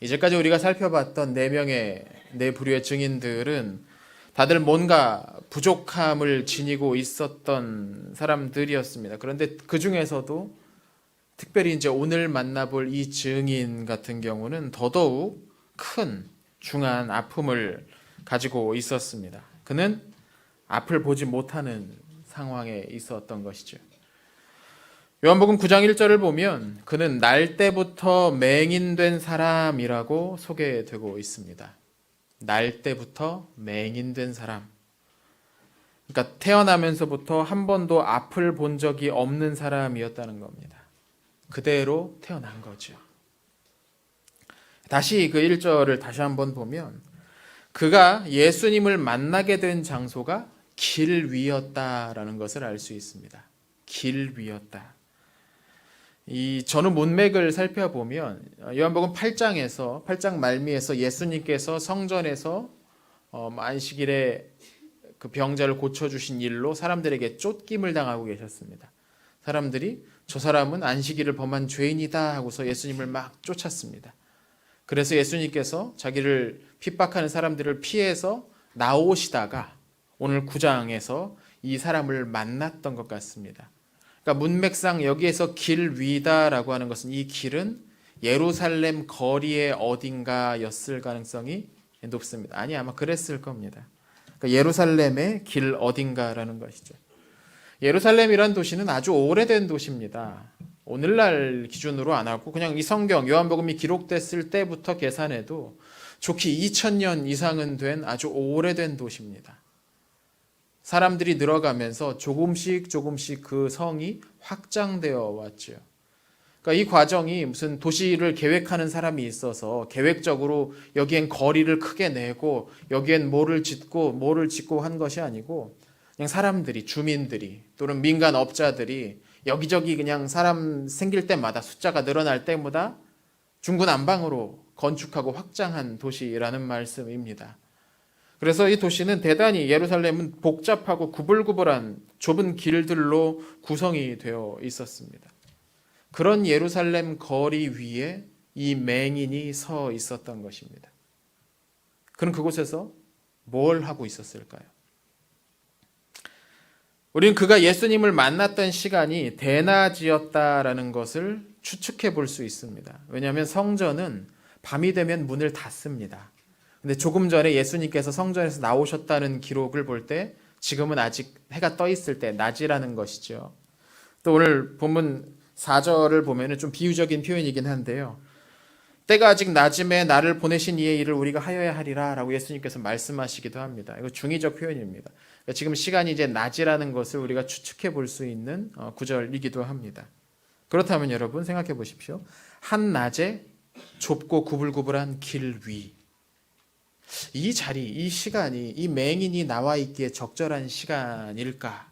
이제까지 우리가 살펴봤던 네 부류의 증인들은 다들 뭔가 부족함을 지니고 있었던 사람들이었습니다. 그런데 그 중에서도 특별히 이제 오늘 만나볼 이 증인 같은 경우는 더더욱 큰 중한 아픔을 가지고 있었습니다. 그는 앞을 보지 못하는 상황에 있었던 것이죠. 요한복음 9장 1절을 보면 그는 날 때부터 맹인된 사람이라고 소개되고 있습니다. 날 때부터 맹인된 사람. 그러니까 태어나면서부터 한 번도 앞을 본 적이 없는 사람이었다는 겁니다. 그대로 태어난 거죠. 다시 그 1절을 다시 한번 보면 그가 예수님을 만나게 된 장소가 길 위였다라는 것을 알 수 있습니다. 길 위였다. 이 전후 문맥을 살펴보면 요한복음 8장 말미에서 예수님께서 성전에서 안식일에 그 병자를 고쳐주신 일로 사람들에게 쫓김을 당하고 계셨습니다. 사람들이 저 사람은 안식일을 범한 죄인이다 하고서 예수님을 막 쫓았습니다. 그래서 예수님께서 자기를 핍박하는 사람들을 피해서 나오시다가 오늘 9장에서 이 사람을 만났던 것 같습니다. 그러니까 문맥상 여기에서 길 위다라고 하는 것은 이 길은 예루살렘 거리의 어딘가였을 가능성이 높습니다. 아니 아마 그랬을 겁니다. 그러니까 예루살렘의 길 어딘가라는 것이죠. 예루살렘이란 도시는 아주 오래된 도시입니다. 오늘날 기준으로 안 하고 그냥 이 성경 요한복음이 기록됐을 때부터 계산해도 좋게 2000년 이상은 된 아주 오래된 도시입니다. 사람들이 늘어가면서 조금씩 그 성이 확장되어 왔죠. 그러니까 이 과정이 무슨 도시를 계획하는 사람이 있어서 계획적으로 여기엔 거리를 크게 내고 여기엔 뭐를 짓고 한 것이 아니고 그냥 사람들이, 주민들이 또는 민간 업자들이 여기저기 그냥 사람 생길 때마다 숫자가 늘어날 때마다 중구난방으로 건축하고 확장한 도시라는 말씀입니다. 그래서 이 도시는 대단히 예루살렘은 복잡하고 구불구불한 좁은 길들로 구성이 되어 있었습니다. 그런 예루살렘 거리 위에 이 맹인이 서 있었던 것입니다. 그는 그곳에서 뭘 하고 있었을까요? 우리는 그가 예수님을 만났던 시간이 대낮이었다라는 것을 추측해 볼 수 있습니다. 왜냐하면 성전은 밤이 되면 문을 닫습니다. 근데 조금 전에 예수님께서 성전에서 나오셨다는 기록을 볼 때 지금은 아직 해가 떠 있을 때 낮이라는 것이죠. 또 오늘 본문 4절을 보면 좀 비유적인 표현이긴 한데요. 때가 아직 낮음에 나를 보내신 이의 일을 우리가 하여야 하리라 라고 예수님께서 말씀하시기도 합니다. 이거 중의적 표현입니다. 그러니까 지금 시간이 이제 낮이라는 것을 우리가 추측해 볼 수 있는 구절이기도 합니다. 그렇다면 여러분 생각해 보십시오. 한낮에 좁고 구불구불한 길 위. 이 자리, 이 시간이 이 맹인이 나와 있기에 적절한 시간일까?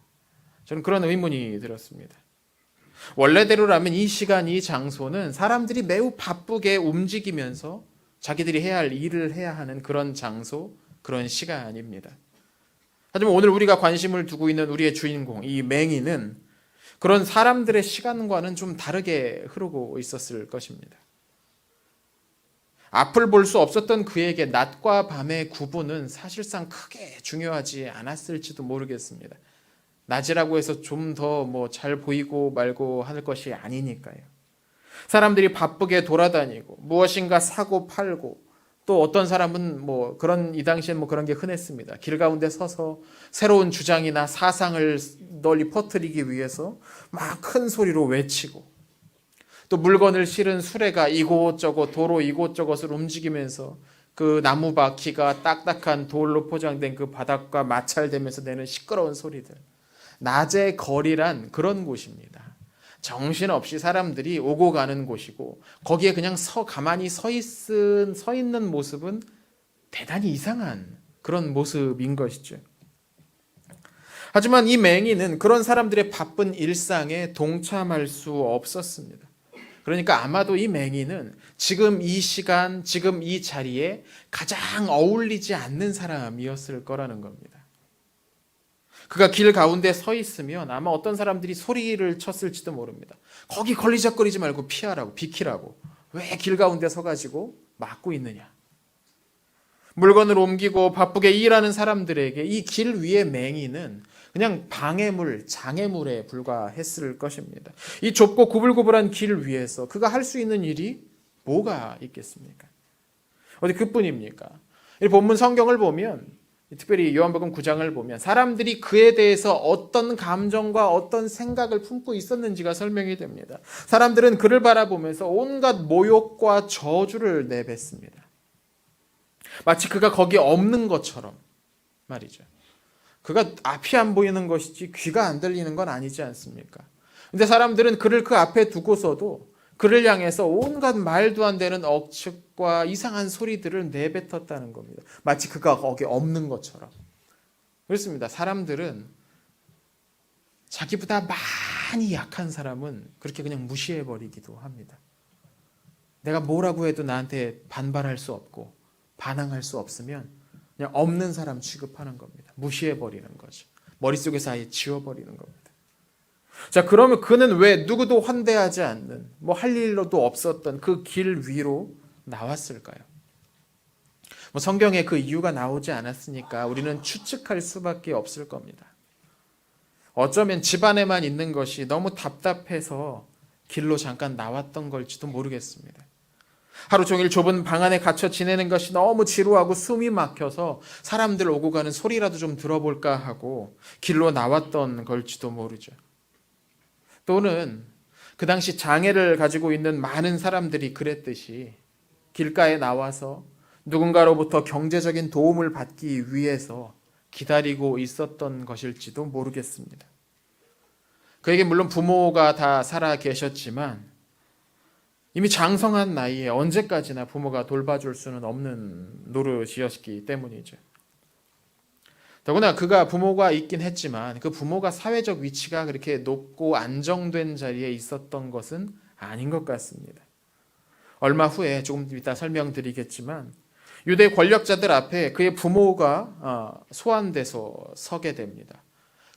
저는 그런 의문이 들었습니다. 원래대로라면 이 시간, 이 장소는 사람들이 매우 바쁘게 움직이면서 자기들이 해야 할 일을 해야 하는 그런 장소, 그런 시간입니다. 하지만 오늘 우리가 관심을 두고 있는 우리의 주인공, 이 맹인은 그런 사람들의 시간과는 좀 다르게 흐르고 있었을 것입니다. 앞을 볼 수 없었던 그에게 낮과 밤의 구분은 사실상 크게 중요하지 않았을지도 모르겠습니다. 낮이라고 해서 좀 더 잘 보이고 말고 할 것이 아니니까요. 사람들이 바쁘게 돌아다니고 무엇인가 사고 팔고 또 어떤 사람은 이 당시엔 그런 게 흔했습니다. 길 가운데 서서 새로운 주장이나 사상을 널리 퍼뜨리기 위해서 막 큰 소리로 외치고 또 물건을 실은 수레가 이곳저곳 도로 이곳저곳을 움직이면서 그 나무 바퀴가 딱딱한 돌로 포장된 그 바닥과 마찰되면서 내는 시끄러운 소리들. 낮의 거리란 그런 곳입니다. 정신없이 사람들이 오고 가는 곳이고 거기에 그냥 가만히 서 있는 모습은 대단히 이상한 그런 모습인 것이죠. 하지만 이 맹인은 그런 사람들의 바쁜 일상에 동참할 수 없었습니다. 그러니까 아마도 이 맹인은 지금 이 시간, 지금 이 자리에 가장 어울리지 않는 사람이었을 거라는 겁니다. 그가 길 가운데 서 있으면 아마 어떤 사람들이 소리를 쳤을지도 모릅니다. 거기 걸리적거리지 말고 피하라고, 비키라고. 왜 길 가운데 서가지고 막고 있느냐? 물건을 옮기고 바쁘게 일하는 사람들에게 이 길 위의 맹인은 그냥 방해물, 장애물에 불과했을 것입니다. 이 좁고 구불구불한 길 위에서 그가 할 수 있는 일이 뭐가 있겠습니까? 어디 그뿐입니까? 이 본문 성경을 보면, 특별히 요한복음 9장을 보면 사람들이 그에 대해서 어떤 감정과 어떤 생각을 품고 있었는지가 설명이 됩니다. 사람들은 그를 바라보면서 온갖 모욕과 저주를 내뱉습니다. 마치 그가 거기 없는 것처럼 말이죠. 그가 앞이 안 보이는 것이지 귀가 안 들리는 건 아니지 않습니까? 근데 사람들은 그를 그 앞에 두고서도 그를 향해서 온갖 말도 안 되는 억측과 이상한 소리들을 내뱉었다는 겁니다. 마치 그가 거기 없는 것처럼. 그렇습니다. 사람들은 자기보다 많이 약한 사람은 그렇게 그냥 무시해버리기도 합니다. 내가 뭐라고 해도 나한테 반발할 수 없고 반항할 수 없으면 그냥 없는 사람 취급하는 겁니다. 무시해버리는 거죠. 머릿속에서 아예 지워버리는 겁니다. 자, 그러면 그는 왜 누구도 환대하지 않는 뭐 할 일도 없었던 그 길 위로 나왔을까요? 뭐 성경에 그 이유가 나오지 않았으니까 우리는 추측할 수밖에 없을 겁니다. 어쩌면 집안에만 있는 것이 너무 답답해서 길로 잠깐 나왔던 걸지도 모르겠습니다. 하루 종일 좁은 방 안에 갇혀 지내는 것이 너무 지루하고 숨이 막혀서 사람들 오고 가는 소리라도 좀 들어볼까 하고 길로 나왔던 걸지도 모르죠. 또는 그 당시 장애를 가지고 있는 많은 사람들이 그랬듯이 길가에 나와서 누군가로부터 경제적인 도움을 받기 위해서 기다리고 있었던 것일지도 모르겠습니다. 그에게 물론 부모가 다 살아 계셨지만 이미 장성한 나이에 언제까지나 부모가 돌봐줄 수는 없는 노릇이었기 때문이죠. 더구나 그가 부모가 있긴 했지만 그 부모가 사회적 위치가 그렇게 높고 안정된 자리에 있었던 것은 아닌 것 같습니다. 얼마 후에 조금 이따 설명드리겠지만 유대 권력자들 앞에 그의 부모가 소환돼서 서게 됩니다.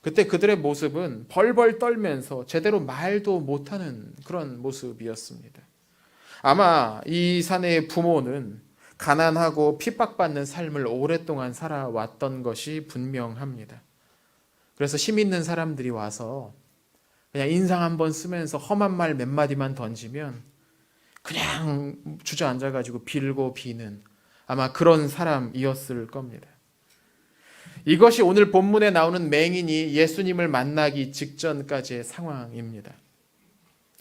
그때 그들의 모습은 벌벌 떨면서 제대로 말도 못하는 그런 모습이었습니다. 아마 이 사내의 부모는 가난하고 핍박받는 삶을 오랫동안 살아왔던 것이 분명합니다. 그래서 힘 있는 사람들이 와서 그냥 인상 한번 쓰면서 험한 말 몇 마디만 던지면 그냥 주저앉아가지고 빌고 비는 아마 그런 사람이었을 겁니다. 이것이 오늘 본문에 나오는 맹인이 예수님을 만나기 직전까지의 상황입니다.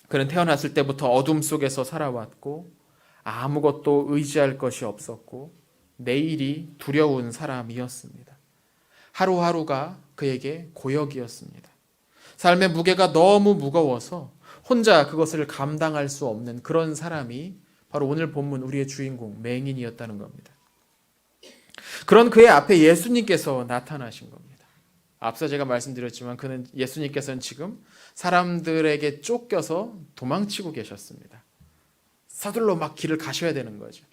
그는 태어났을 때부터 어둠 속에서 살아왔고 아무것도 의지할 것이 없었고 내일이 두려운 사람이었습니다. 하루하루가 그에게 고역이었습니다. 삶의 무게가 너무 무거워서 혼자 그것을 감당할 수 없는 그런 사람이 바로 오늘 본문 우리의 주인공 맹인이었다는 겁니다. 그런 그의 앞에 예수님께서 나타나신 겁니다. 앞서 제가 말씀드렸지만 예수님께서는 지금 사람들에게 쫓겨서 도망치고 계셨습니다. 서둘러 막 길을 가셔야 되는 거죠.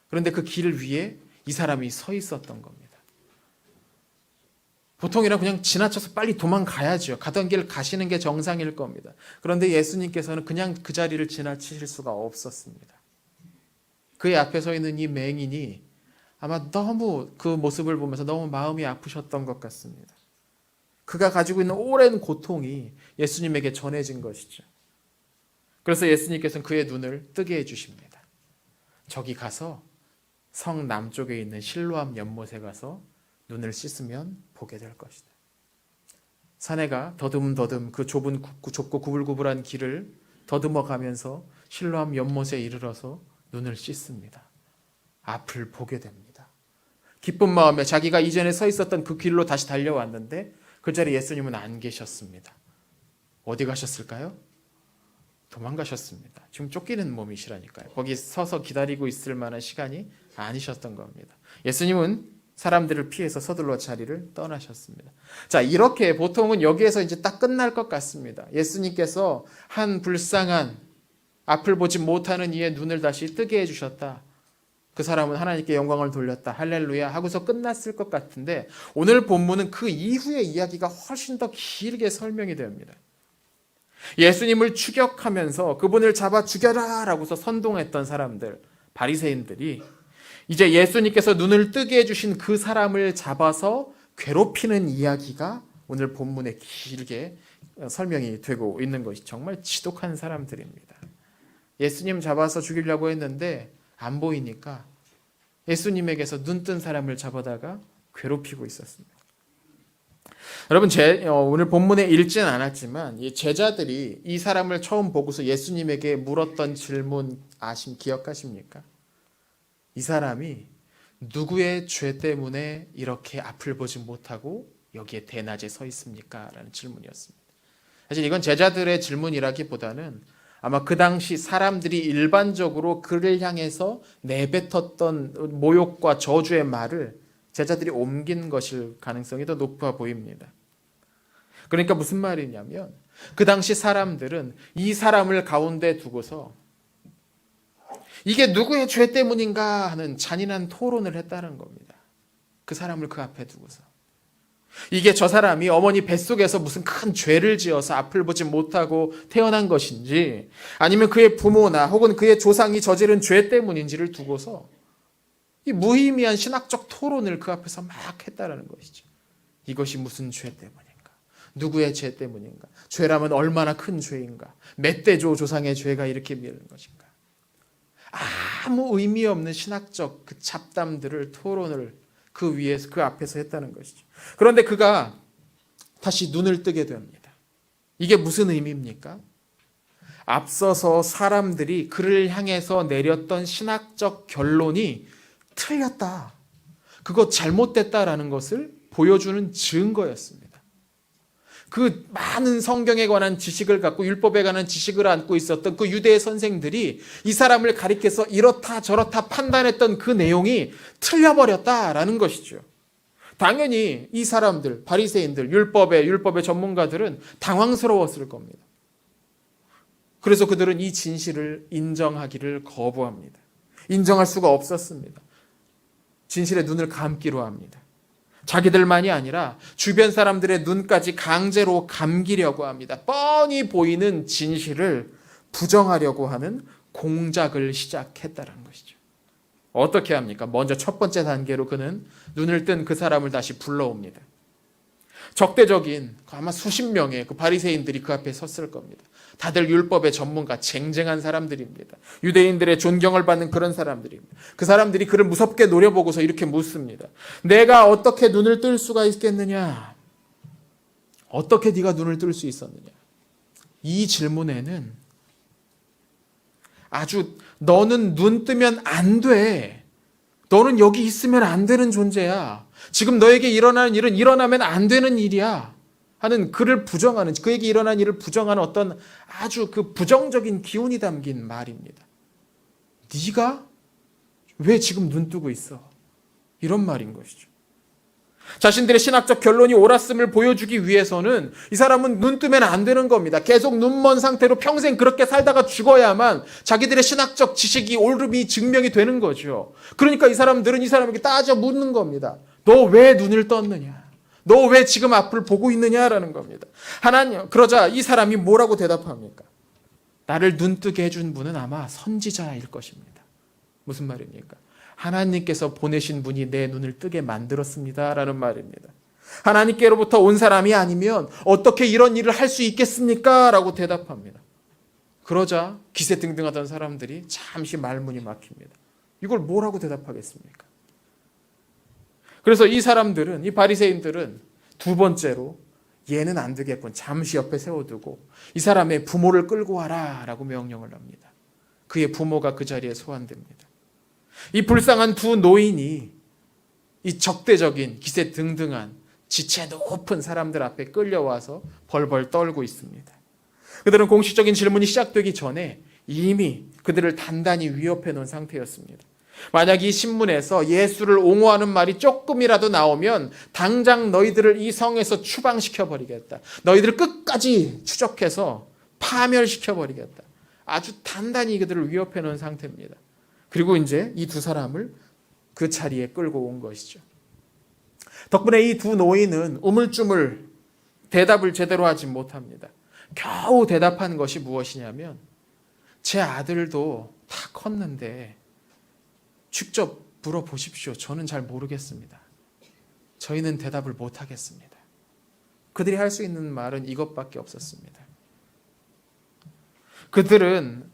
그런데 그 길 위에 이 사람이 서 있었던 겁니다. 보통이라 그냥 지나쳐서 빨리 도망가야죠. 가던 길 가시는 게 정상일 겁니다. 그런데 예수님께서는 그냥 그 자리를 지나치실 수가 없었습니다. 그의 앞에 서 있는 이 맹인이 아마 너무 그 모습을 보면서 너무 마음이 아프셨던 것 같습니다. 그가 가지고 있는 오랜 고통이 예수님에게 전해진 것이죠. 그래서 예수님께서는 그의 눈을 뜨게 해주십니다. 저기 가서 성 남쪽에 있는 실로암 연못에 가서 눈을 씻으면 보게 될 것이다. 사내가 더듬더듬 그 좁고 구불구불한 길을 더듬어 가면서 실로암 연못에 이르러서 눈을 씻습니다. 앞을 보게 됩니다. 기쁜 마음에 자기가 이전에 서 있었던 그 길로 다시 달려왔는데 그 자리에 예수님은 안 계셨습니다. 어디 가셨을까요? 도망가셨습니다. 지금 쫓기는 몸이시라니까요. 거기 서서 기다리고 있을 만한 시간이 아니셨던 겁니다. 예수님은 사람들을 피해서 서둘러 자리를 떠나셨습니다. 자, 이렇게 보통은 여기에서 이제 딱 끝날 것 같습니다. 예수님께서 한 불쌍한 앞을 보지 못하는 이의 눈을 다시 뜨게 해주셨다. 그 사람은 하나님께 영광을 돌렸다. 할렐루야 하고서 끝났을 것 같은데 오늘 본문은 그 이후의 이야기가 훨씬 더 길게 설명이 됩니다. 예수님을 추격하면서 그분을 잡아 죽여라 라고서 선동했던 사람들, 바리새인들이 이제 예수님께서 눈을 뜨게 해주신 그 사람을 잡아서 괴롭히는 이야기가 오늘 본문에 길게 설명이 되고 있는 것이 정말 지독한 사람들입니다. 예수님 잡아서 죽이려고 했는데 안 보이니까 예수님에게서 눈 뜬 사람을 잡아다가 괴롭히고 있었습니다. 여러분, 오늘 본문에 읽지는 않았지만 이 제자들이 이 사람을 처음 보고서 예수님에게 물었던 질문 기억하십니까? 이 사람이 누구의 죄 때문에 이렇게 앞을 보지 못하고 여기에 대낮에 서 있습니까? 라는 질문이었습니다. 사실 이건 제자들의 질문이라기보다는 아마 그 당시 사람들이 일반적으로 그를 향해서 내뱉었던 모욕과 저주의 말을 제자들이 옮긴 것일 가능성이 더 높아 보입니다. 그러니까 무슨 말이냐면 그 당시 사람들은 이 사람을 가운데 두고서 이게 누구의 죄 때문인가 하는 잔인한 토론을 했다는 겁니다. 그 사람을 그 앞에 두고서. 이게 저 사람이 어머니 뱃속에서 무슨 큰 죄를 지어서 앞을 보지 못하고 태어난 것인지 아니면 그의 부모나 혹은 그의 조상이 저지른 죄 때문인지를 두고서 이 무의미한 신학적 토론을 그 앞에서 막 했다라는 것이죠. 이것이 무슨 죄 때문인가? 누구의 죄 때문인가? 죄라면 얼마나 큰 죄인가? 몇 대조 조상의 죄가 이렇게 미는 것인가? 아무 의미 없는 신학적 그 잡담들을 토론을 그 위에서 그 앞에서 했다는 것이죠. 그런데 그가 다시 눈을 뜨게 됩니다. 이게 무슨 의미입니까? 앞서서 사람들이 그를 향해서 내렸던 신학적 결론이 틀렸다. 그거 잘못됐다라는 것을 보여주는 증거였습니다. 그 많은 성경에 관한 지식을 갖고 율법에 관한 지식을 안고 있었던 그 유대의 선생들이 이 사람을 가리켜서 이렇다 저렇다 판단했던 그 내용이 틀려버렸다라는 것이죠. 당연히 이 사람들, 바리새인들, 율법의 전문가들은 당황스러웠을 겁니다. 그래서 그들은 이 진실을 인정하기를 거부합니다. 인정할 수가 없었습니다. 진실의 눈을 감기로 합니다. 자기들만이 아니라 주변 사람들의 눈까지 강제로 감기려고 합니다. 뻔히 보이는 진실을 부정하려고 하는 공작을 시작했다는 것이죠. 어떻게 합니까? 먼저 첫 번째 단계로 그는 눈을 뜬 그 사람을 다시 불러옵니다. 적대적인 아마 수십 명의 그 바리새인들이 그 앞에 섰을 겁니다. 다들 율법의 전문가, 쟁쟁한 사람들입니다. 유대인들의 존경을 받는 그런 사람들입니다. 그 사람들이 그를 무섭게 노려보고서 이렇게 묻습니다. 내가 어떻게 눈을 뜰 수가 있겠느냐? 어떻게 네가 눈을 뜰 수 있었느냐? 이 질문에는 아주 너는 눈 뜨면 안 돼. 너는 여기 있으면 안 되는 존재야. 지금 너에게 일어나는 일은 일어나면 안 되는 일이야. 하는 그를 부정하는, 그에게 일어난 일을 부정하는 어떤 아주 그 부정적인 기운이 담긴 말입니다. 네가 왜 지금 눈 뜨고 있어? 이런 말인 것이죠. 자신들의 신학적 결론이 옳았음을 보여주기 위해서는 이 사람은 눈 뜨면 안 되는 겁니다. 계속 눈먼 상태로 평생 그렇게 살다가 죽어야만 자기들의 신학적 지식이 옳음이 증명이 되는 거죠. 그러니까 이 사람들은 이 사람에게 따져 묻는 겁니다. 너 왜 눈을 떴느냐? 너 왜 지금 앞을 보고 있느냐라는 겁니다. 하나님, 그러자 이 사람이 뭐라고 대답합니까? 나를 눈뜨게 해준 분은 아마 선지자일 것입니다. 무슨 말입니까? 하나님께서 보내신 분이 내 눈을 뜨게 만들었습니다. 라는 말입니다. 하나님께로부터 온 사람이 아니면 어떻게 이런 일을 할 수 있겠습니까? 라고 대답합니다. 그러자 기세등등하던 사람들이 잠시 말문이 막힙니다. 이걸 뭐라고 대답하겠습니까? 그래서 이 사람들은, 이 바리새인들은 두 번째로 얘는 안 되겠군. 잠시 옆에 세워두고 이 사람의 부모를 끌고 와라 라고 명령을 합니다. 그의 부모가 그 자리에 소환됩니다. 이 불쌍한 두 노인이 이 적대적인 기세등등한 지체 높은 사람들 앞에 끌려와서 벌벌 떨고 있습니다. 그들은 공식적인 질문이 시작되기 전에 이미 그들을 단단히 위협해 놓은 상태였습니다. 만약 이 신문에서 예수를 옹호하는 말이 조금이라도 나오면 당장 너희들을 이 성에서 추방시켜버리겠다. 너희들을 끝까지 추적해서 파멸시켜버리겠다. 아주 단단히 그들을 위협해 놓은 상태입니다. 그리고 이제 이 두 사람을 그 자리에 끌고 온 것이죠. 덕분에 이 두 노인은 우물쭈물 대답을 제대로 하지 못합니다. 겨우 대답한 것이 무엇이냐면 제 아들도 다 컸는데 직접 물어보십시오. 저는 잘 모르겠습니다. 저희는 대답을 못하겠습니다. 그들이 할 수 있는 말은 이것밖에 없었습니다. 그들은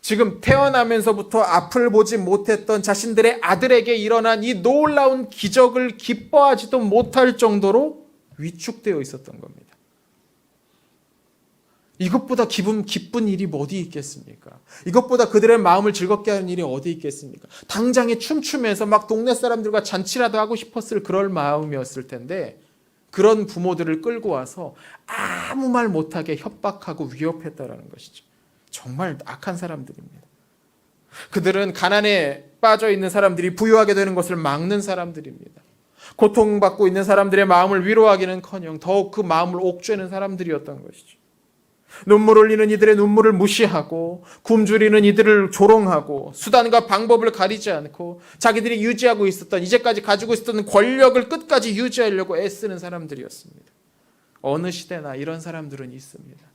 지금 태어나면서부터 앞을 보지 못했던 자신들의 아들에게 일어난 이 놀라운 기적을 기뻐하지도 못할 정도로 위축되어 있었던 겁니다. 이것보다 기쁜 일이 어디 있겠습니까? 이것보다 그들의 마음을 즐겁게 하는 일이 어디 있겠습니까? 당장에 춤추면서 막 동네 사람들과 잔치라도 하고 싶었을 그럴 마음이었을 텐데 그런 부모들을 끌고 와서 아무 말 못하게 협박하고 위협했다라는 것이죠. 정말 악한 사람들입니다. 그들은 가난에 빠져 있는 사람들이 부유하게 되는 것을 막는 사람들입니다. 고통받고 있는 사람들의 마음을 위로하기는커녕 더욱 그 마음을 옥죄는 사람들이었던 것이죠. 눈물 흘리는 이들의 눈물을 무시하고 굶주리는 이들을 조롱하고 수단과 방법을 가리지 않고 자기들이 유지하고 있었던 이제까지 가지고 있었던 권력을 끝까지 유지하려고 애쓰는 사람들이었습니다. 어느 시대나 이런 사람들은 있습니다.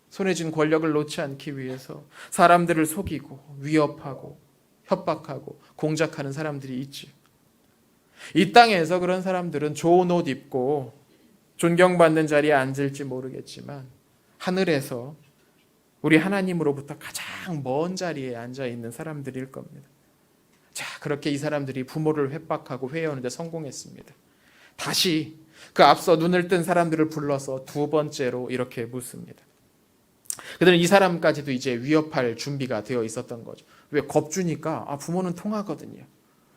손에 쥔 권력을 놓지 않기 위해서 사람들을 속이고 위협하고 협박하고 공작하는 사람들이 있지. 이 땅에서 그런 사람들은 좋은 옷 입고 존경받는 자리에 앉을지 모르겠지만 하늘에서 우리 하나님으로부터 가장 먼 자리에 앉아 있는 사람들일 겁니다. 자, 그렇게 이 사람들이 부모를 협박하고 회유하는 데 성공했습니다. 다시 그 앞서 눈을 뜬 사람들을 불러서 두 번째로 이렇게 묻습니다. 그들은 이 사람까지도 이제 위협할 준비가 되어 있었던 거죠. 왜? 겁주니까 부모는 통하거든요.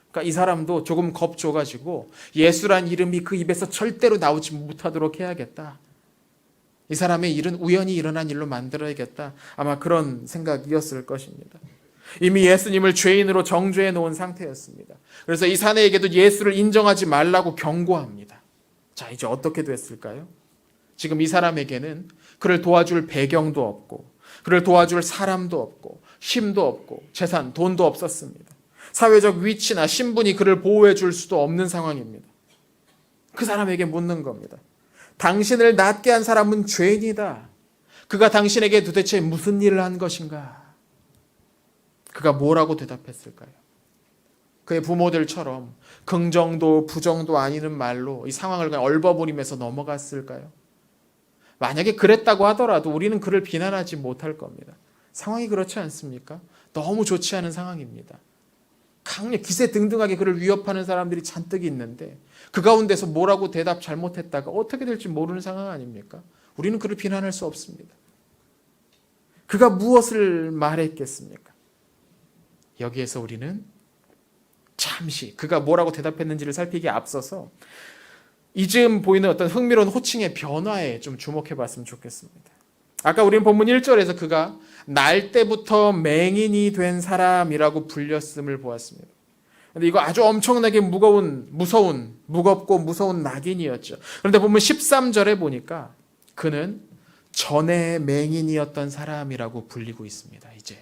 그러니까 이 사람도 조금 겁줘가지고 예수란 이름이 그 입에서 절대로 나오지 못하도록 해야겠다. 이 사람의 일은 우연히 일어난 일로 만들어야겠다. 아마 그런 생각이었을 것입니다. 이미 예수님을 죄인으로 정죄해 놓은 상태였습니다. 그래서 이 사내에게도 예수를 인정하지 말라고 경고합니다. 자, 이제 어떻게 됐을까요? 지금 이 사람에게는 그를 도와줄 배경도 없고 그를 도와줄 사람도 없고 힘도 없고 재산, 돈도 없었습니다. 사회적 위치나 신분이 그를 보호해 줄 수도 없는 상황입니다. 그 사람에게 묻는 겁니다. 당신을 낫게 한 사람은 죄인이다. 그가 당신에게 도대체 무슨 일을 한 것인가? 그가 뭐라고 대답했을까요? 그의 부모들처럼 긍정도 부정도 아니는 말로 이 상황을 그냥 얼버무리면서 넘어갔을까요? 만약에 그랬다고 하더라도 우리는 그를 비난하지 못할 겁니다. 상황이 그렇지 않습니까? 너무 좋지 않은 상황입니다. 기세등등하게 그를 위협하는 사람들이 잔뜩 있는데 그 가운데서 뭐라고 대답 잘못했다가 어떻게 될지 모르는 상황 아닙니까? 우리는 그를 비난할 수 없습니다. 그가 무엇을 말했겠습니까? 여기에서 우리는 잠시 그가 뭐라고 대답했는지를 살피기에 앞서서 이즈음 보이는 어떤 흥미로운 호칭의 변화에 좀 주목해 봤으면 좋겠습니다. 아까 우리는 본문 1절에서 그가 날 때부터 맹인이 된 사람이라고 불렸음을 보았습니다. 그런데 이거 아주 엄청나게 무겁고 무서운 낙인이었죠. 그런데 본문 13절에 보니까 그는 전에 맹인이었던 사람이라고 불리고 있습니다. 이제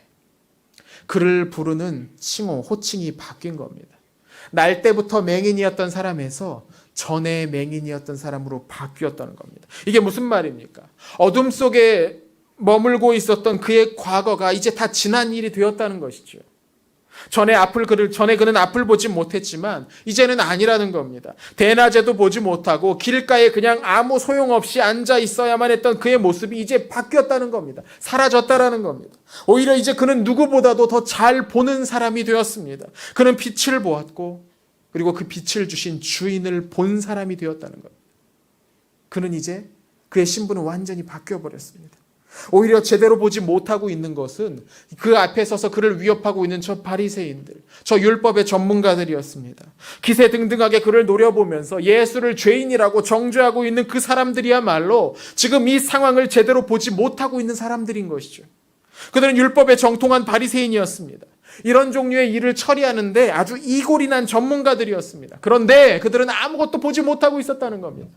그를 부르는 호칭이 바뀐 겁니다. 날 때부터 맹인이었던 사람에서 전에 맹인이었던 사람으로 바뀌었다는 겁니다. 이게 무슨 말입니까? 어둠 속에 머물고 있었던 그의 과거가 이제 다 지난 일이 되었다는 것이죠. 전에 그는 앞을 보지 못했지만 이제는 아니라는 겁니다. 대낮에도 보지 못하고 길가에 그냥 아무 소용없이 앉아 있어야만 했던 그의 모습이 이제 바뀌었다는 겁니다. 사라졌다라는 겁니다. 오히려 이제 그는 누구보다도 더 잘 보는 사람이 되었습니다. 그는 빛을 보았고 그리고 그 빛을 주신 주인을 본 사람이 되었다는 겁니다. 그는 이제 그의 신분은 완전히 바뀌어버렸습니다. 오히려 제대로 보지 못하고 있는 것은 그 앞에 서서 그를 위협하고 있는 저 바리새인들, 저 율법의 전문가들이었습니다. 기세등등하게 그를 노려보면서 예수를 죄인이라고 정죄하고 있는 그 사람들이야말로 지금 이 상황을 제대로 보지 못하고 있는 사람들인 것이죠. 그들은 율법에 정통한 바리새인이었습니다. 이런 종류의 일을 처리하는데 아주 이골이난 전문가들이었습니다. 그런데 그들은 아무것도 보지 못하고 있었다는 겁니다.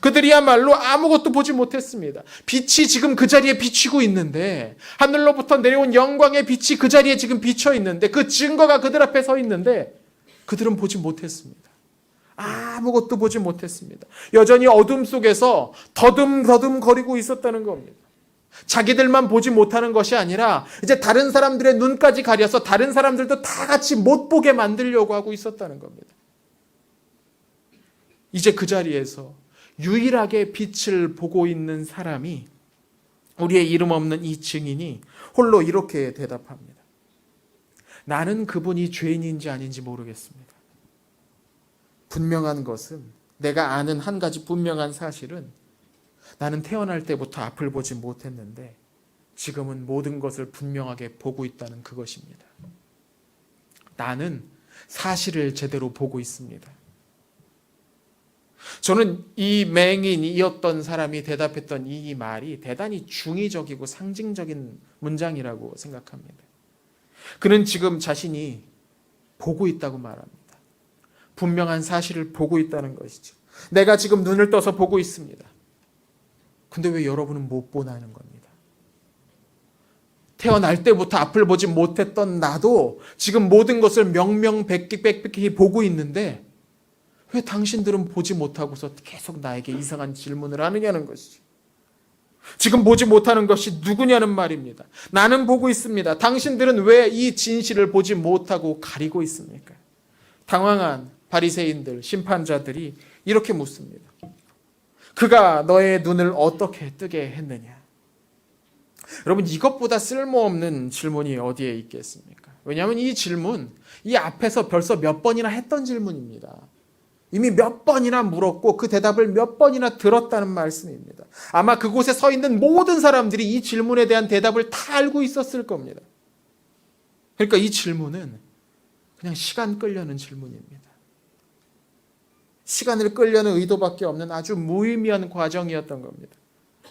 그들이야말로 아무것도 보지 못했습니다. 빛이 지금 그 자리에 비치고 있는데, 하늘로부터 내려온 영광의 빛이 그 자리에 지금 비쳐 있는데, 그 증거가 그들 앞에 서 있는데 그들은 보지 못했습니다. 아무것도 보지 못했습니다. 여전히 어둠 속에서 더듬더듬 거리고 있었다는 겁니다. 자기들만 보지 못하는 것이 아니라 이제 다른 사람들의 눈까지 가려서 다른 사람들도 다 같이 못 보게 만들려고 하고 있었다는 겁니다. 이제 그 자리에서 유일하게 빛을 보고 있는 사람이, 우리의 이름 없는 이 증인이 홀로 이렇게 대답합니다. 나는 그분이 죄인인지 아닌지 모르겠습니다. 분명한 것은, 내가 아는 한 가지 분명한 사실은, 나는 태어날 때부터 앞을 보지 못했는데 지금은 모든 것을 분명하게 보고 있다는 그것입니다. 나는 사실을 제대로 보고 있습니다. 저는 이 맹인이었던 사람이 대답했던 이 말이 대단히 중의적이고 상징적인 문장이라고 생각합니다. 그는 지금 자신이 보고 있다고 말합니다. 분명한 사실을 보고 있다는 것이죠. 내가 지금 눈을 떠서 보고 있습니다. 근데 왜 여러분은 못 보나는 겁니다. 태어날 때부터 앞을 보지 못했던 나도 지금 모든 것을 명명백백히 보고 있는데 왜 당신들은 보지 못하고서 계속 나에게 이상한 질문을 하느냐는 것이죠. 지금 보지 못하는 것이 누구냐는 말입니다. 나는 보고 있습니다. 당신들은 왜 이 진실을 보지 못하고 가리고 있습니까? 당황한 바리새인들, 심판자들이 이렇게 묻습니다. 그가 너의 눈을 어떻게 뜨게 했느냐? 여러분, 이것보다 쓸모없는 질문이 어디에 있겠습니까? 왜냐하면 이 질문, 이 앞에서 벌써 몇 번이나 했던 질문입니다. 이미 몇 번이나 물었고 그 대답을 몇 번이나 들었다는 말씀입니다. 아마 그곳에 서 있는 모든 사람들이 이 질문에 대한 대답을 다 알고 있었을 겁니다. 그러니까 이 질문은 그냥 시간 끌려는 질문입니다. 시간을 끌려는 의도밖에 없는 아주 무의미한 과정이었던 겁니다.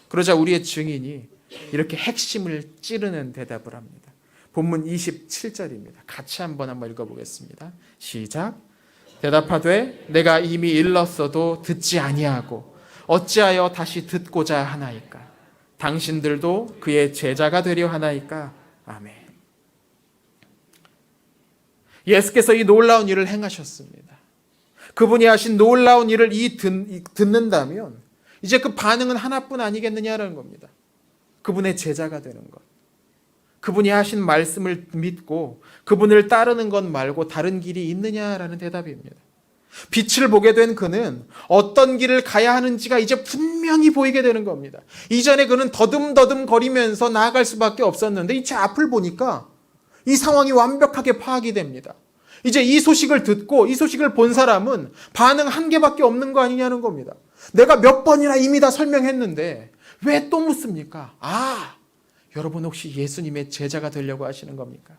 그러자 우리의 증인이 이렇게 핵심을 찌르는 대답을 합니다. 본문 27절입니다. 같이 한번 읽어보겠습니다. 시작. 대답하되 내가 이미 일렀어도 듣지 아니하고 어찌하여 다시 듣고자 하나이까? 당신들도 그의 제자가 되려 하나이까? 아멘. 예수께서 이 놀라운 일을 행하셨습니다. 그분이 하신 놀라운 일을 듣는다면 이제 그 반응은 하나뿐 아니겠느냐라는 겁니다. 그분의 제자가 되는 것. 그분이 하신 말씀을 믿고 그분을 따르는 것 말고 다른 길이 있느냐라는 대답입니다. 빛을 보게 된 그는 어떤 길을 가야 하는지가 이제 분명히 보이게 되는 겁니다. 이전에 그는 더듬더듬 거리면서 나아갈 수밖에 없었는데 이제 앞을 보니까 이 상황이 완벽하게 파악이 됩니다. 이제 이 소식을 듣고 이 소식을 본 사람은 반응 한 개밖에 없는 거 아니냐는 겁니다. 내가 몇 번이나 이미 다 설명했는데 왜 또 묻습니까? 여러분 혹시 예수님의 제자가 되려고 하시는 겁니까?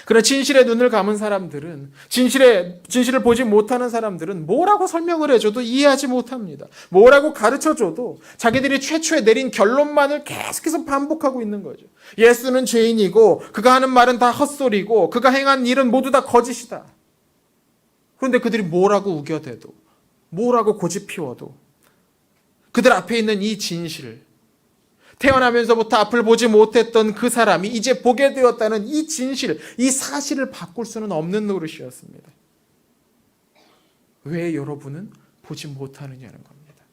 그러나 진실의 눈을 감은 사람들은, 진실을 보지 못하는 사람들은 뭐라고 설명을 해줘도 이해하지 못합니다. 뭐라고 가르쳐줘도 자기들이 최초에 내린 결론만을 계속해서 반복하고 있는 거죠. 예수는 죄인이고 그가 하는 말은 다 헛소리고 그가 행한 일은 모두 다 거짓이다. 그런데 그들이 뭐라고 우겨대도 뭐라고 고집 피워도 그들 앞에 있는 이 진실, 태어나면서부터 앞을 보지 못했던 그 사람이 이제 보게 되었다는 이 진실, 이 사실을 바꿀 수는 없는 노릇이었습니다. 왜 여러분은 보지 못하느냐는 겁니다.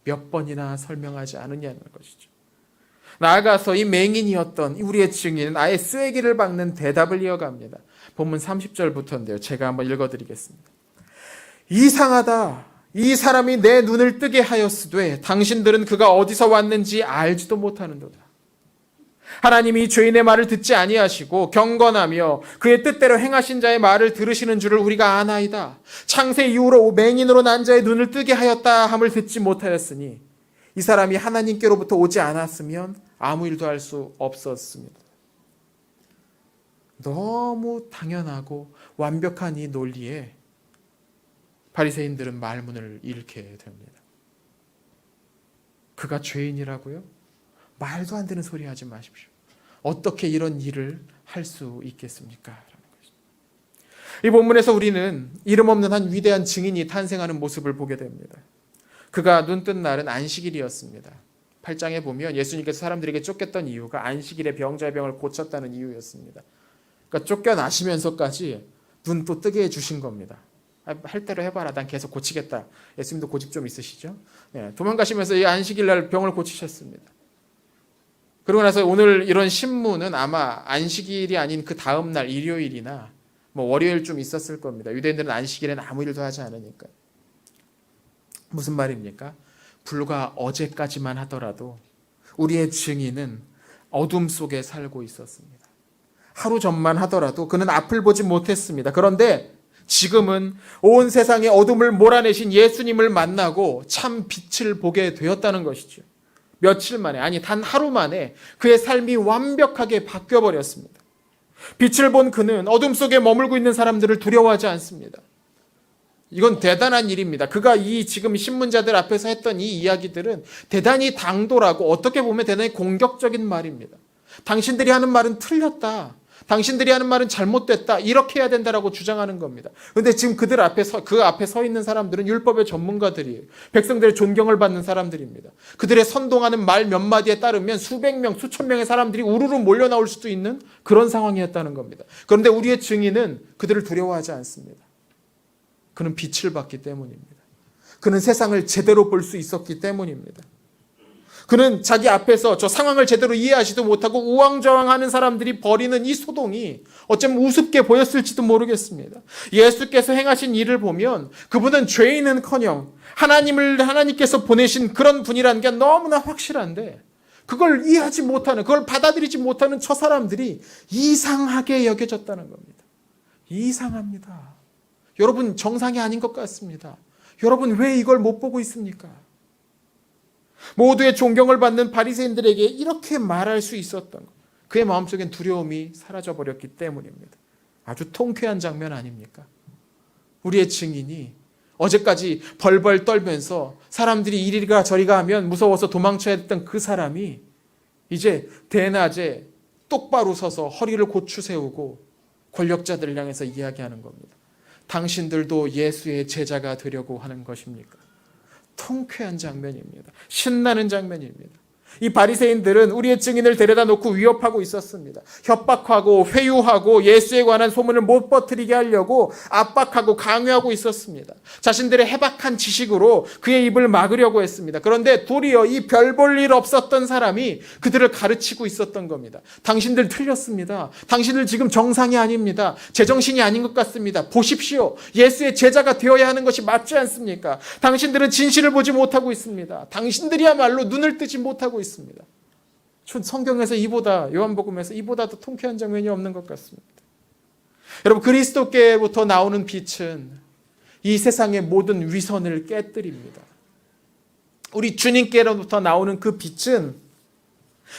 몇 번이나 설명하지 않느냐는 것이죠. 나아가서 이 맹인이었던 우리의 증인은 아예 쐐기를 박는 대답을 이어갑니다. 본문 30절부터인데요. 제가 한번 읽어드리겠습니다. 이상하다. 이 사람이 내 눈을 뜨게 하였으되 당신들은 그가 어디서 왔는지 알지도 못하는도다. 하나님이 죄인의 말을 듣지 아니하시고 경건하며 그의 뜻대로 행하신 자의 말을 들으시는 줄을 우리가 아나이다. 창세 이후로 맹인으로 난 자의 눈을 뜨게 하였다 함을 듣지 못하였으니 이 사람이 하나님께로부터 오지 않았으면 아무 일도 할 수 없었습니다. 너무 당연하고 완벽한 이 논리에 바리새인들은 말문을 잃게 됩니다. 그가 죄인이라고요? 말도 안 되는 소리 하지 마십시오. 어떻게 이런 일을 할 수 있겠습니까? 이 본문에서 우리는 이름 없는 한 위대한 증인이 탄생하는 모습을 보게 됩니다. 그가 눈 뜬 날은 안식일이었습니다. 8장에 보면 예수님께서 사람들에게 쫓겼던 이유가 안식일에 병자의 병을 고쳤다는 이유였습니다. 그러니까 쫓겨나시면서까지 눈 또 뜨게 해주신 겁니다. 할 대로 해봐라. 난 계속 고치겠다. 예수님도 고집 좀 있으시죠? 도망가시면서 이 안식일 날 병을 고치셨습니다. 그러고 나서 오늘 이런 신문은 아마 안식일이 아닌 그 다음 날 일요일이나 월요일쯤 있었을 겁니다. 유대인들은 안식일에는 아무 일도 하지 않으니까. 무슨 말입니까? 불과 어제까지만 하더라도 우리의 증인은 어둠 속에 살고 있었습니다. 하루 전만 하더라도 그는 앞을 보지 못했습니다. 그런데 지금은 온 세상의 어둠을 몰아내신 예수님을 만나고 참 빛을 보게 되었다는 것이죠. 며칠 만에, 아니 단 하루 만에 그의 삶이 완벽하게 바뀌어버렸습니다. 빛을 본 그는 어둠 속에 머물고 있는 사람들을 두려워하지 않습니다. 이건 대단한 일입니다. 그가 이 지금 신문자들 앞에서 했던 이 이야기들은 대단히 당돌하고 어떻게 보면 대단히 공격적인 말입니다. 당신들이 하는 말은 틀렸다. 당신들이 하는 말은 잘못됐다. 이렇게 해야 된다라고 주장하는 겁니다. 그런데 지금 그 앞에 서 있는 사람들은 율법의 전문가들이에요. 백성들의 존경을 받는 사람들입니다. 그들의 선동하는 말 몇 마디에 따르면 수백 명, 수천 명의 사람들이 우르르 몰려 나올 수도 있는 그런 상황이었다는 겁니다. 그런데 우리의 증인은 그들을 두려워하지 않습니다. 그는 빛을 봤기 때문입니다. 그는 세상을 제대로 볼 수 있었기 때문입니다. 그는 자기 앞에서 저 상황을 제대로 이해하지도 못하고 우왕좌왕하는 사람들이 벌이는 이 소동이 어쩌면 우습게 보였을지도 모르겠습니다. 예수께서 행하신 일을 보면 그분은 죄인은커녕 하나님께서 보내신 그런 분이라는 게 너무나 확실한데 그걸 이해하지 못하는, 그걸 받아들이지 못하는 저 사람들이 이상하게 여겨졌다는 겁니다. 이상합니다. 여러분, 정상이 아닌 것 같습니다. 여러분, 왜 이걸 못 보고 있습니까? 모두의 존경을 받는 바리새인들에게 이렇게 말할 수 있었던 것. 그의 마음속엔 두려움이 사라져버렸기 때문입니다. 아주 통쾌한 장면 아닙니까? 우리의 증인이 어제까지 벌벌 떨면서 사람들이 이리가 저리가 하면 무서워서 도망쳐야 했던 그 사람이 이제 대낮에 똑바로 서서 허리를 고추 세우고 권력자들을 향해서 이야기하는 겁니다. 당신들도 예수의 제자가 되려고 하는 것입니까? 통쾌한 장면입니다. 신나는 장면입니다. 이 바리새인들은 우리의 증인을 데려다 놓고 위협하고 있었습니다. 협박하고 회유하고 예수에 관한 소문을 못 퍼뜨리게 하려고 압박하고 강요하고 있었습니다. 자신들의 해박한 지식으로 그의 입을 막으려고 했습니다. 그런데 도리어 이 별 볼 일 없었던 사람이 그들을 가르치고 있었던 겁니다. 당신들 틀렸습니다. 당신들 지금 정상이 아닙니다. 제정신이 아닌 것 같습니다. 보십시오. 예수의 제자가 되어야 하는 것이 맞지 않습니까? 당신들은 진실을 보지 못하고 있습니다. 당신들이야말로 눈을 뜨지 못하고 있습니다. 성경에서 요한복음에서 이보다 더 통쾌한 장면이 없는 것 같습니다. 여러분, 그리스도께부터 나오는 빛은 이 세상의 모든 위선을 깨뜨립니다. 우리 주님께로부터 나오는 그 빛은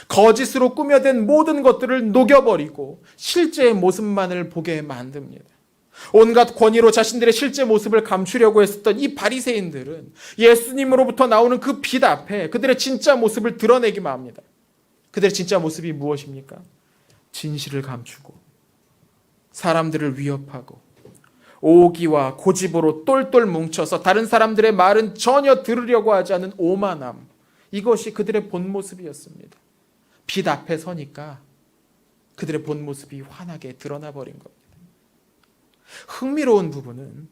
거짓으로 꾸며댄 모든 것들을 녹여버리고 실제의 모습만을 보게 만듭니다. 온갖 권위로 자신들의 실제 모습을 감추려고 했었던 이 바리새인들은 예수님으로부터 나오는 그 빛 앞에 그들의 진짜 모습을 드러내기만 합니다. 그들의 진짜 모습이 무엇입니까? 진실을 감추고 사람들을 위협하고 오기와 고집으로 똘똘 뭉쳐서 다른 사람들의 말은 전혀 들으려고 하지 않은 오만함, 이것이 그들의 본 모습이었습니다. 빛 앞에 서니까 그들의 본 모습이 환하게 드러나 버린 겁니다. 흥미로운 부분은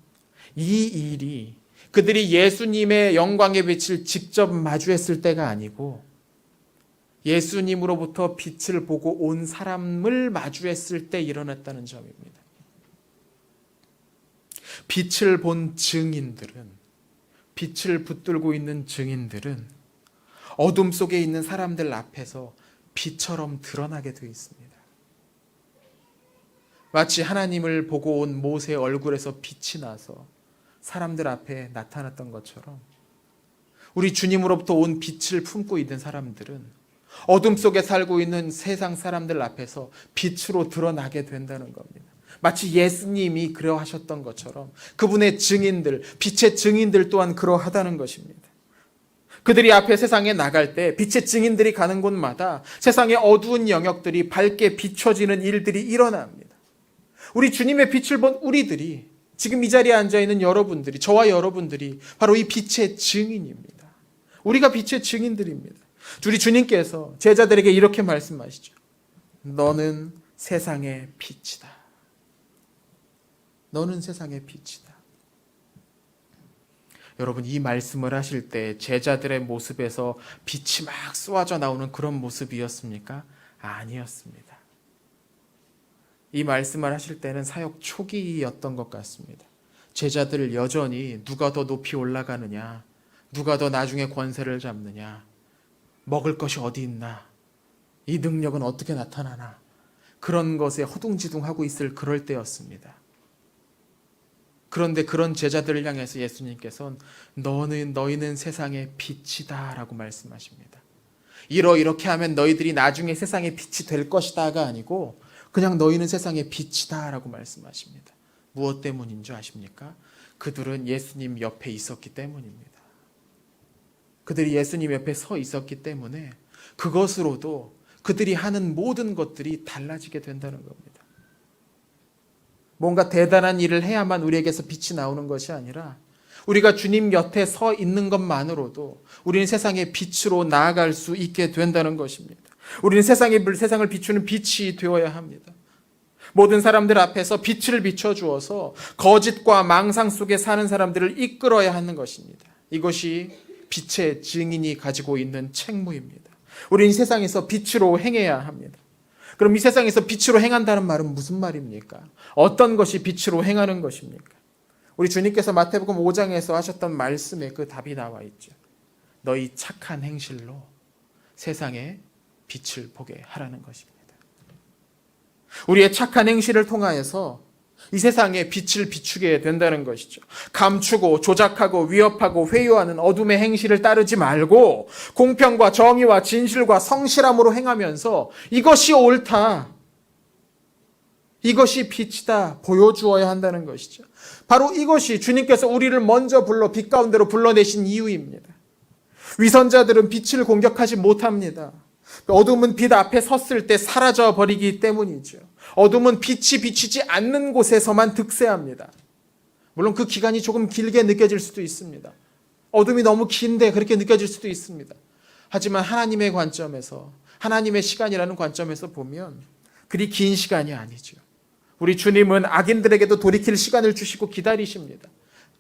이 일이 그들이 예수님의 영광의 빛을 직접 마주했을 때가 아니고 예수님으로부터 빛을 보고 온 사람을 마주했을 때 일어났다는 점입니다. 빛을 본 증인들은, 빛을 붙들고 있는 증인들은 어둠 속에 있는 사람들 앞에서 빛처럼 드러나게 되어 있습니다. 마치 하나님을 보고 온 모세의 얼굴에서 빛이 나서 사람들 앞에 나타났던 것처럼 우리 주님으로부터 온 빛을 품고 있는 사람들은 어둠 속에 살고 있는 세상 사람들 앞에서 빛으로 드러나게 된다는 겁니다. 마치 예수님이 그러하셨던 것처럼 그분의 증인들, 빛의 증인들 또한 그러하다는 것입니다. 그들이 앞에 세상에 나갈 때 빛의 증인들이 가는 곳마다 세상의 어두운 영역들이 밝게 비춰지는 일들이 일어납니다. 우리 주님의 빛을 본 우리들이, 지금 이 자리에 앉아있는 여러분들이, 저와 여러분들이 바로 이 빛의 증인입니다. 우리가 빛의 증인들입니다. 우리 주님께서 제자들에게 이렇게 말씀하시죠. 너는 세상의 빛이다. 너는 세상의 빛이다. 여러분, 이 말씀을 하실 때 제자들의 모습에서 빛이 막 쏘아져 나오는 그런 모습이었습니까? 아니었습니다. 이 말씀을 하실 때는 사역 초기였던 것 같습니다. 제자들 여전히 누가 더 높이 올라가느냐, 누가 더 나중에 권세를 잡느냐, 먹을 것이 어디 있나, 이 능력은 어떻게 나타나나, 그런 것에 허둥지둥하고 있을 그럴 때였습니다. 그런데 그런 제자들을 향해서 예수님께서는 너희는 세상의 빛이다 라고 말씀하십니다. 이렇게 하면 너희들이 나중에 세상의 빛이 될 것이다가 아니고 그냥 너희는 세상의 빛이다 라고 말씀하십니다. 무엇 때문인 줄 아십니까? 그들은 예수님 옆에 있었기 때문입니다. 그들이 예수님 옆에 서 있었기 때문에 그것으로도 그들이 하는 모든 것들이 달라지게 된다는 겁니다. 뭔가 대단한 일을 해야만 우리에게서 빛이 나오는 것이 아니라 우리가 주님 곁에 서 있는 것만으로도 우리는 세상의 빛으로 나아갈 수 있게 된다는 것입니다. 우리는 세상을 비추는 빛이 되어야 합니다. 모든 사람들 앞에서 빛을 비춰주어서 거짓과 망상 속에 사는 사람들을 이끌어야 하는 것입니다. 이것이 빛의 증인이 가지고 있는 책무입니다. 우리는 이 세상에서 빛으로 행해야 합니다. 그럼 이 세상에서 빛으로 행한다는 말은 무슨 말입니까? 어떤 것이 빛으로 행하는 것입니까? 우리 주님께서 마태복음 5장에서 하셨던 말씀에 그 답이 나와 있죠. 너희 착한 행실로 세상에 빛을 보게 하라는 것입니다. 우리의 착한 행실을 통하여서 이 세상에 빛을 비추게 된다는 것이죠. 감추고 조작하고 위협하고 회유하는 어둠의 행실을 따르지 말고 공평과 정의와 진실과 성실함으로 행하면서 이것이 옳다, 이것이 빛이다 보여주어야 한다는 것이죠. 바로 이것이 주님께서 우리를 먼저 불러 빛 가운데로 불러내신 이유입니다. 위선자들은 빛을 공격하지 못합니다. 어둠은 빛 앞에 섰을 때 사라져 버리기 때문이죠. 어둠은 빛이 비치지 않는 곳에서만 득세합니다. 물론 그 기간이 조금 길게 느껴질 수도 있습니다. 어둠이 너무 긴데 그렇게 느껴질 수도 있습니다. 하지만 하나님의 관점에서, 하나님의 시간이라는 관점에서 보면 그리 긴 시간이 아니죠. 우리 주님은 악인들에게도 돌이킬 시간을 주시고 기다리십니다.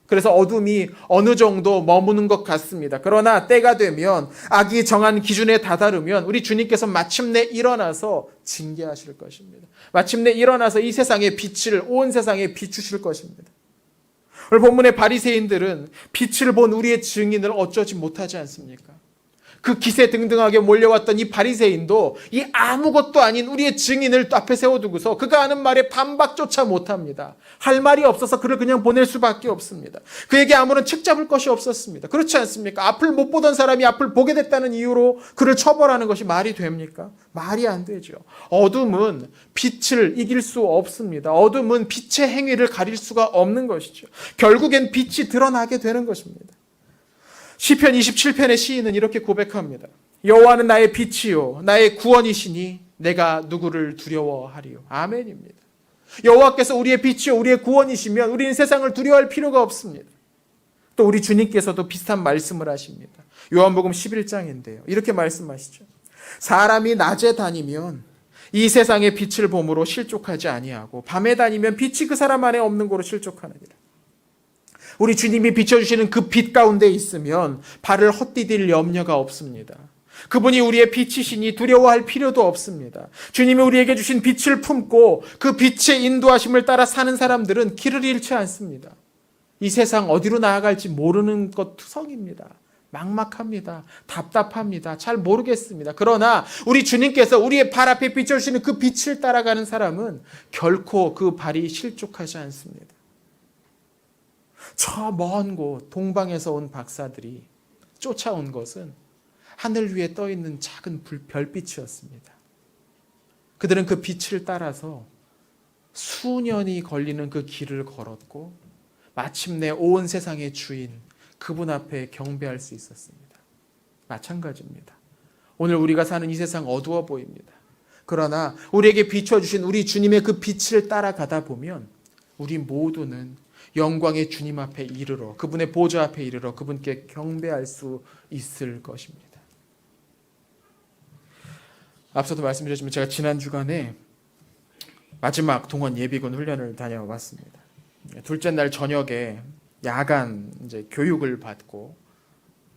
그래서 어둠이 어느 정도 머무는 것 같습니다. 그러나 때가 되면 악이 정한 기준에 다다르면 우리 주님께서 마침내 일어나서 징계하실 것입니다. 마침내 일어나서 이 세상의 빛을 온 세상에 비추실 것입니다. 오늘 본문의 바리새인들은 빛을 본 우리의 증인을 어쩌지 못하지 않습니까? 그 기세등등하게 몰려왔던 이 바리새인도 이 아무것도 아닌 우리의 증인을 앞에 세워두고서 그가 하는 말에 반박조차 못합니다. 할 말이 없어서 그를 그냥 보낼 수밖에 없습니다. 그에게 아무런 책 잡을 것이 없었습니다. 그렇지 않습니까? 앞을 못 보던 사람이 앞을 보게 됐다는 이유로 그를 처벌하는 것이 말이 됩니까? 말이 안 되죠. 어둠은 빛을 이길 수 없습니다. 어둠은 빛의 행위를 가릴 수가 없는 것이죠. 결국엔 빛이 드러나게 되는 것입니다. 시편 27편의 시인은 이렇게 고백합니다. 여호와는 나의 빛이요 나의 구원이시니 내가 누구를 두려워하리요. 아멘입니다. 여호와께서 우리의 빛이요 우리의 구원이시면 우리는 세상을 두려워할 필요가 없습니다. 또 우리 주님께서도 비슷한 말씀을 하십니다. 요한복음 11장인데요. 이렇게 말씀하시죠. 사람이 낮에 다니면 이 세상의 빛을 봄으로 실족하지 아니하고 밤에 다니면 빛이 그 사람 안에 없는 거로 실족하느니라. 우리 주님이 비춰주시는 그 빛 가운데 있으면 발을 헛디딜 염려가 없습니다. 그분이 우리의 빛이시니 두려워할 필요도 없습니다. 주님이 우리에게 주신 빛을 품고 그 빛의 인도하심을 따라 사는 사람들은 길을 잃지 않습니다. 이 세상 어디로 나아갈지 모르는 것 투성입니다. 막막합니다. 답답합니다. 잘 모르겠습니다. 그러나 우리 주님께서 우리의 발 앞에 비춰주시는 그 빛을 따라가는 사람은 결코 그 발이 실족하지 않습니다. 저 먼 곳 동방에서 온 박사들이 쫓아온 것은 하늘 위에 떠 있는 작은 별빛이었습니다. 그들은 그 빛을 따라서 수년이 걸리는 그 길을 걸었고 마침내 온 세상의 주인 그분 앞에 경배할 수 있었습니다. 마찬가지입니다. 오늘 우리가 사는 이 세상 어두워 보입니다. 그러나 우리에게 비춰주신 우리 주님의 그 빛을 따라가다 보면 우리 모두는 영광의 주님 앞에 이르러 그분의 보좌 앞에 이르러 그분께 경배할 수 있을 것입니다. 앞서도 말씀드렸지만 제가 지난 주간에 마지막 동원 예비군 훈련을 다녀왔습니다. 둘째 날 저녁에 야간 이제 교육을 받고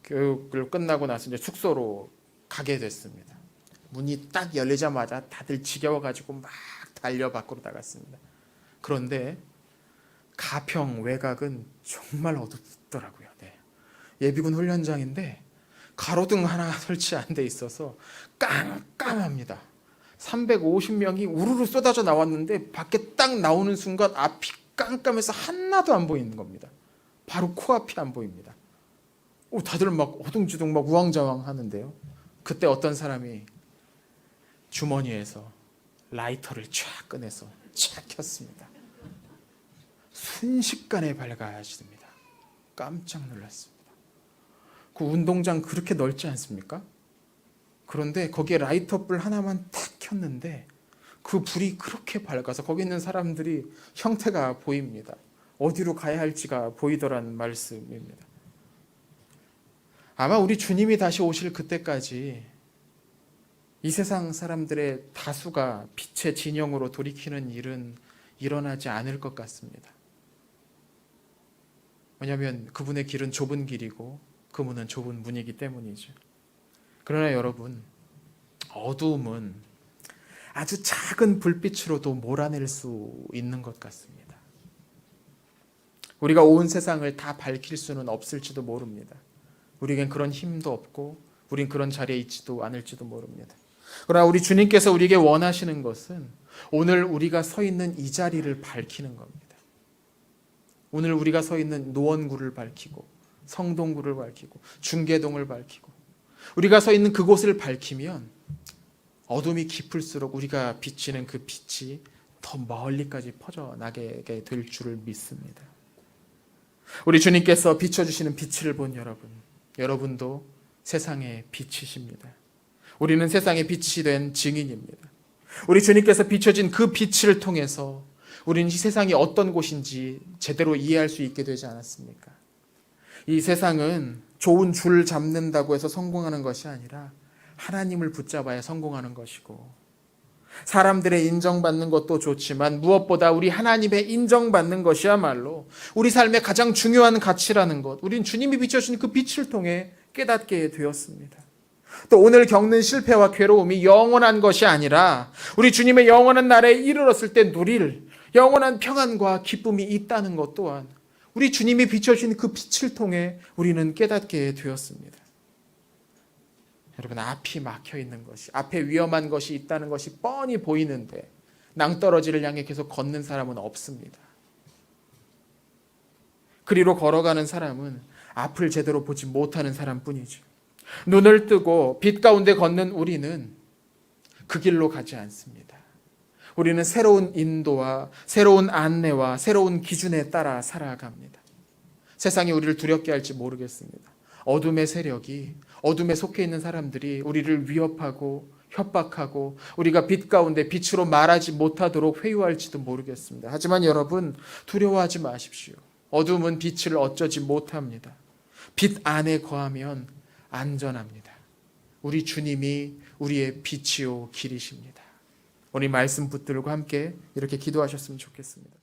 교육을 끝나고 나서 이제 숙소로 가게 됐습니다. 문이 딱 열리자마자 다들 지겨워가지고 막 달려 밖으로 나갔습니다. 그런데 가평 외곽은 정말 어둡더라고요. 네. 예비군 훈련장인데 가로등 하나 설치 안 돼 있어서 깜깜합니다. 350명이 우르르 쏟아져 나왔는데 밖에 딱 나오는 순간 앞이 깜깜해서 하나도 안 보이는 겁니다. 바로 코앞이 안 보입니다. 다들 막 허둥지둥 막 우왕좌왕 하는데요. 그때 어떤 사람이 주머니에서 라이터를 쫙 꺼내서 쫙 켰습니다. 순식간에 밝아집니다. 깜짝 놀랐습니다. 그 운동장 그렇게 넓지 않습니까? 그런데 거기에 라이터 불 하나만 탁 켰는데 그 불이 그렇게 밝아서 거기 있는 사람들이 형태가 보입니다. 어디로 가야 할지가 보이더란 말씀입니다. 아마 우리 주님이 다시 오실 그때까지 이 세상 사람들의 다수가 빛의 진영으로 돌이키는 일은 일어나지 않을 것 같습니다. 왜냐하면 그분의 길은 좁은 길이고 그 문은 좁은 문이기 때문이죠. 그러나 여러분, 어두움은 아주 작은 불빛으로도 몰아낼 수 있는 것 같습니다. 우리가 온 세상을 다 밝힐 수는 없을지도 모릅니다. 우리에겐 그런 힘도 없고 우린 그런 자리에 있지도 않을지도 모릅니다. 그러나 우리 주님께서 우리에게 원하시는 것은 오늘 우리가 서 있는 이 자리를 밝히는 겁니다. 오늘 우리가 서 있는 노원구를 밝히고 성동구를 밝히고 중계동을 밝히고 우리가 서 있는 그곳을 밝히면 어둠이 깊을수록 우리가 비치는 그 빛이 더 멀리까지 퍼져나가게 될 줄을 믿습니다. 우리 주님께서 비춰주시는 빛을 본 여러분도 세상의 빛이십니다. 우리는 세상의 빛이 된 증인입니다. 우리 주님께서 비춰진 그 빛을 통해서 우리는 이 세상이 어떤 곳인지 제대로 이해할 수 있게 되지 않았습니까? 이 세상은 좋은 줄 잡는다고 해서 성공하는 것이 아니라 하나님을 붙잡아야 성공하는 것이고, 사람들의 인정받는 것도 좋지만 무엇보다 우리 하나님의 인정받는 것이야말로 우리 삶의 가장 중요한 가치라는 것, 우린 주님이 비춰주신 그 빛을 통해 깨닫게 되었습니다. 또 오늘 겪는 실패와 괴로움이 영원한 것이 아니라 우리 주님의 영원한 날에 이르렀을 때 누릴 영원한 평안과 기쁨이 있다는 것 또한 우리 주님이 비춰주신 그 빛을 통해 우리는 깨닫게 되었습니다. 여러분, 앞이 막혀 있는 것이, 앞에 위험한 것이 있다는 것이 뻔히 보이는데 낭떠러지를 향해 계속 걷는 사람은 없습니다. 그리로 걸어가는 사람은 앞을 제대로 보지 못하는 사람뿐이죠. 눈을 뜨고 빛 가운데 걷는 우리는 그 길로 가지 않습니다. 우리는 새로운 인도와 새로운 안내와 새로운 기준에 따라 살아갑니다. 세상이 우리를 두렵게 할지 모르겠습니다. 어둠의 세력이, 어둠에 속해 있는 사람들이 우리를 위협하고 협박하고 우리가 빛 가운데 빛으로 말하지 못하도록 회유할지도 모르겠습니다. 하지만 여러분, 두려워하지 마십시오. 어둠은 빛을 어쩌지 못합니다. 빛 안에 거하면 안전합니다. 우리 주님이 우리의 빛이요 길이십니다. 오늘 말씀 붙들고 함께 이렇게 기도하셨으면 좋겠습니다.